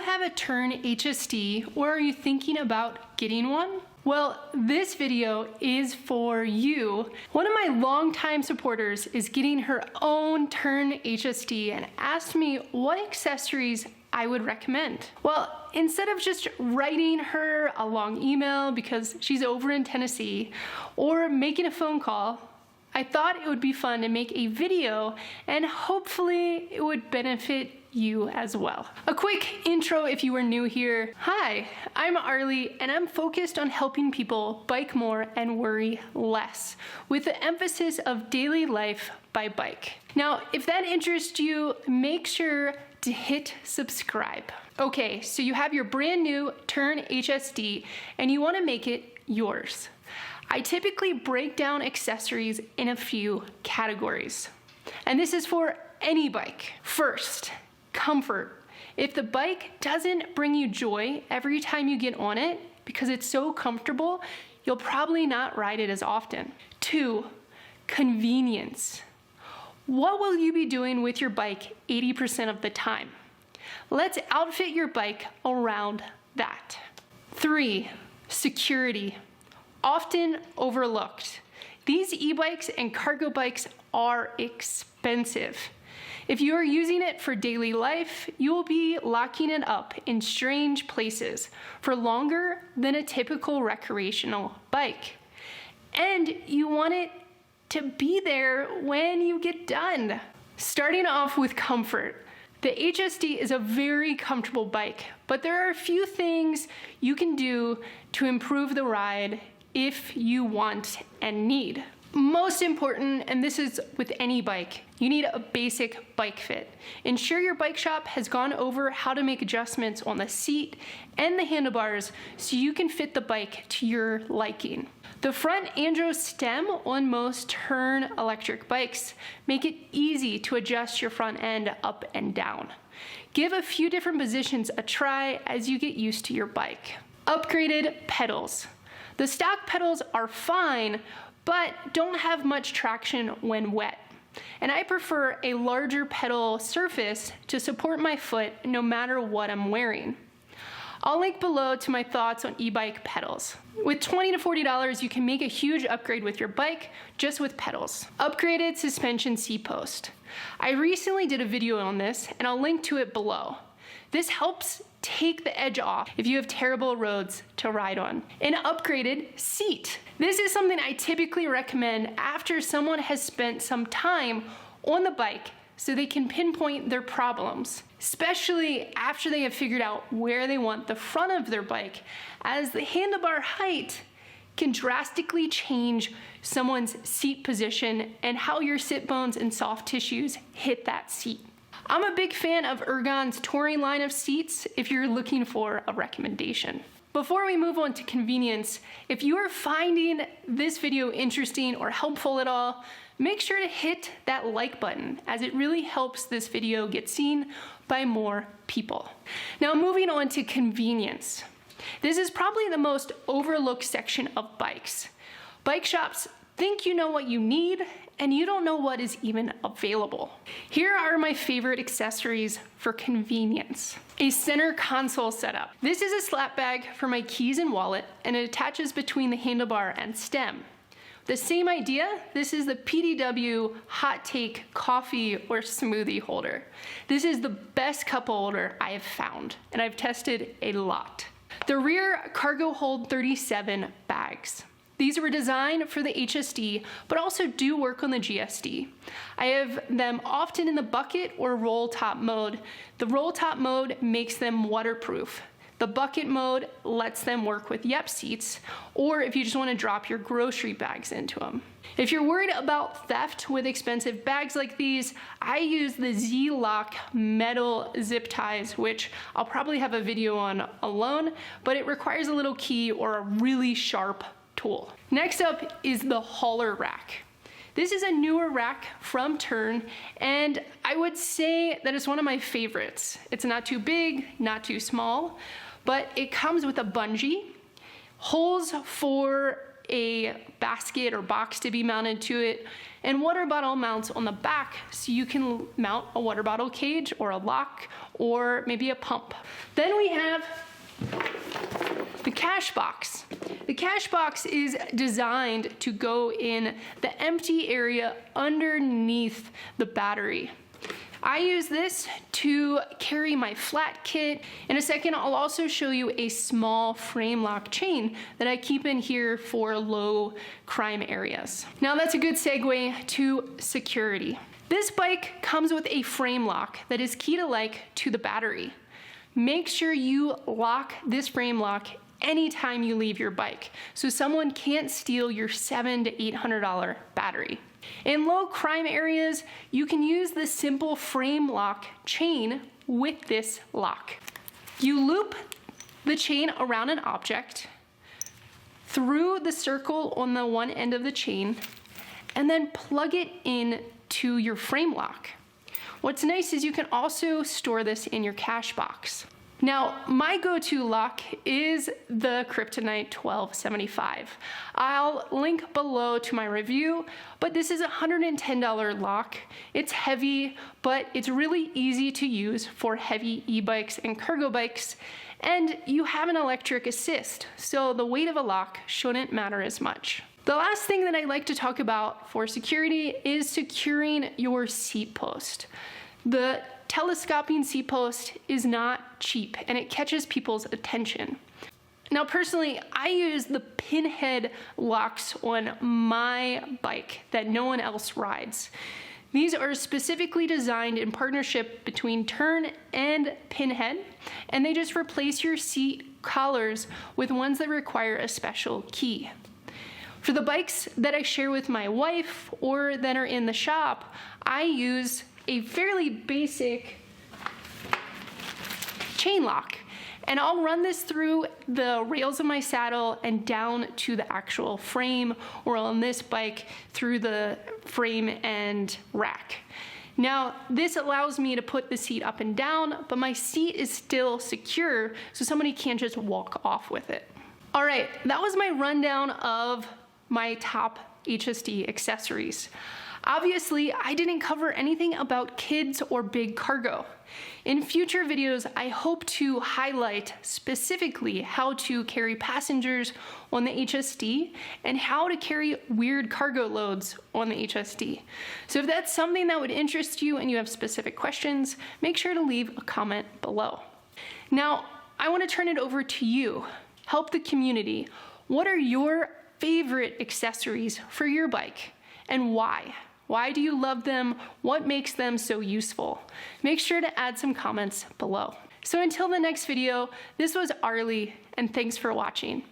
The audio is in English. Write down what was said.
have a Tern HSD or are you thinking about getting one? Well, this video is for you. One of my longtime supporters is getting her own Tern HSD and asked me what accessories I would recommend. Well, instead of just writing her a long email because she's over in Tennessee or making a phone call, I thought it would be fun to make a video and hopefully it would benefit you as well. A quick intro if you are new here. Hi, I'm Arleigh and I'm focused on helping people bike more and worry less with the emphasis of daily life by bike. Now, if that interests you, make sure to hit subscribe. Okay, so you have your brand new Tern HSD and you want to make it yours. I typically break down accessories in a few categories, and this is for any bike. First, comfort. If the bike doesn't bring you joy every time you get on it because it's so comfortable, you'll probably not ride it as often. 2, convenience. What will you be doing with your bike 80% of the time? Let's outfit your bike around that. 3, security. Often overlooked. These e-bikes and cargo bikes are expensive. If you are using it for daily life, you will be locking it up in strange places for longer than a typical recreational bike. And you want it to be there when you get done. Starting off with comfort. The HSD is a very comfortable bike, but there are a few things you can do to improve the ride if you want and need. Most important, and this is with any bike, you need a basic bike fit. Ensure your bike shop has gone over how to make adjustments on the seat and the handlebars so you can fit the bike to your liking. The front andro stem on most Tern electric bikes make it easy to adjust your front end up and down. Give a few different positions a try as you get used to your bike. Upgraded pedals. The stock pedals are fine, but don't have much traction when wet. And I prefer a larger pedal surface to support my foot no matter what I'm wearing. I'll link below to my thoughts on e-bike pedals. With $20 to $40, you can make a huge upgrade with your bike just with pedals. Upgraded suspension C-post. I recently did a video on this and I'll link to it below. This helps take the edge off if you have terrible roads to ride on. An upgraded seat. This is something I typically recommend after someone has spent some time on the bike so they can pinpoint their problems, especially after they have figured out where they want the front of their bike, as the handlebar height can drastically change someone's seat position and how your sit bones and soft tissues hit that seat. I'm a big fan of Ergon's touring line of seats if you're looking for a recommendation. Before we move on to convenience, if you are finding this video interesting or helpful at all, make sure to hit that like button as it really helps this video get seen by more people. Now moving on to convenience. This is probably the most overlooked section of bikes. Bike shops think you know what you need and you don't know what is even available. Here are my favorite accessories for convenience. A center console setup. This is a SlapBag for my keys and wallet, and it attaches between the handlebar and stem. The same idea, this is the PDW Hot Take coffee or smoothie holder. This is the best cup holder I have found, and I've tested a lot. The rear cargo hold 37 bags. These were designed for the HSD, but also do work on the GSD. I have them often in the bucket or roll top mode. The roll top mode makes them waterproof. The bucket mode lets them work with YEP seats, or if you just want to drop your grocery bags into them. If you're worried about theft with expensive bags like these, I use the Z-Lock metal zip ties, which I'll probably have a video on alone, but it requires a little key or a really sharp tool. Next up is the hauler rack. This is a newer rack from Tern, and I would say that it's one of my favorites. It's not too big, not too small, but it comes with a bungee, holes for a basket or box to be mounted to it, and water bottle mounts on the back so you can mount a water bottle cage or a lock or maybe a pump. Then we have the cash box. The cash box is designed to go in the empty area underneath the battery. I use this to carry my flat kit. In a second, I'll also show you a small frame lock chain that I keep in here for low crime areas. Now that's a good segue to security. This bike comes with a frame lock that is key-to-like to the battery. Make sure you lock this frame lock anytime you leave your bike so someone can't steal your $700 to $800 battery. In low crime areas, you can use the simple frame lock chain with this lock. You loop the chain around an object, through the circle on the one end of the chain, and then plug it in to your frame lock. What's nice is you can also store this in your cash box. Now, my go-to lock is the Kryptonite 1275. I'll link below to my review, but this is a $110 lock. It's heavy, but it's really easy to use for heavy e-bikes and cargo bikes, and you have an electric assist, so the weight of a lock shouldn't matter as much. The last thing that I like to talk about for security is securing your seat post. The telescoping seat post is not cheap and it catches people's attention. Now personally, I use the pinhead locks on my bike that no one else rides. These are specifically designed in partnership between Tern and Pinhead, and they just replace your seat collars with ones that require a special key. For the bikes that I share with my wife or that are in the shop, I use a fairly basic chain lock, and I'll run this through the rails of my saddle and down to the actual frame, or on this bike through the frame and rack. Now, this allows me to put the seat up and down, but my seat is still secure, so somebody can't just walk off with it. All right, that was my rundown of my top HSD accessories. Obviously, I didn't cover anything about kids or big cargo. In future videos, I hope to highlight specifically how to carry passengers on the HSD and how to carry weird cargo loads on the HSD. So if that's something that would interest you and you have specific questions, make sure to leave a comment below. Now, I want to turn it over to you. Help the community. What are your favorite accessories for your bike and why? Why do you love them? What makes them so useful? Make sure to add some comments below. So until the next video, this was Arleigh, and thanks for watching.